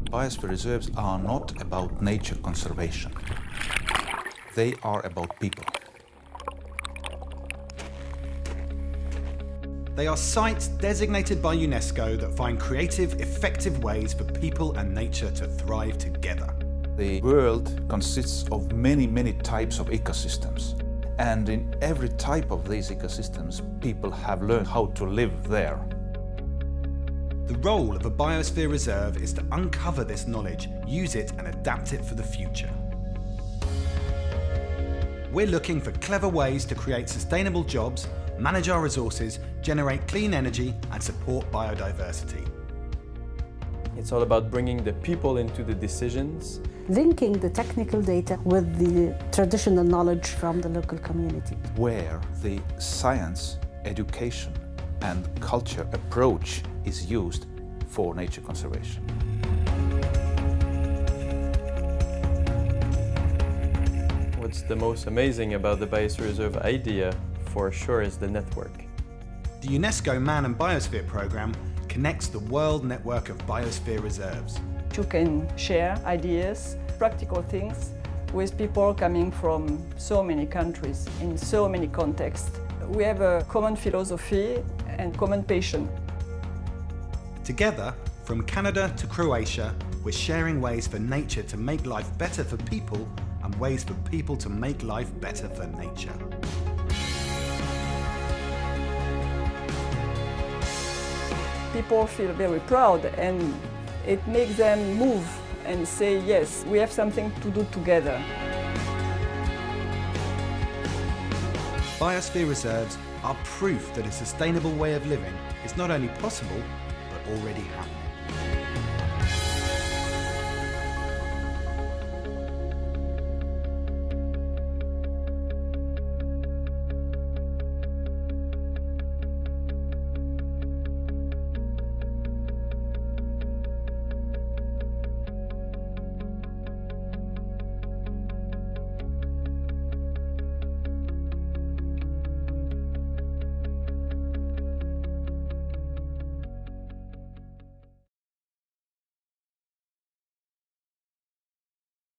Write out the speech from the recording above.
Biosphere reserves are not about nature conservation. They are about people. They are sites designated by UNESCO that find creative, effective ways for people and nature to thrive together. The world consists of many types of ecosystems. And in every type of these ecosystems, people have learned how to live there. The role of a biosphere reserve is to uncover this knowledge, use it and adapt it for the future. We're looking for clever ways to create sustainable jobs, manage our resources, generate clean energy and support biodiversity. It's all about bringing the people into the decisions. Linking the technical data with the traditional knowledge from the local community. Where the science, education and culture approach is used for nature conservation. What's the most amazing about the Biosphere Reserve idea, for sure, is the network. The UNESCO Man and Biosphere programme connects the world network of biosphere reserves. You can share ideas, practical things, with people coming from so many countries, in so many contexts. We have a common philosophy and common passion. Together, from Canada to Croatia, we're sharing ways for nature to make life better for people and ways for people to make life better for nature. People feel very proud and it makes them move and say, yes, we have something to do together. Biosphere reserves are proof that a sustainable way of living is not only possible, but already happening.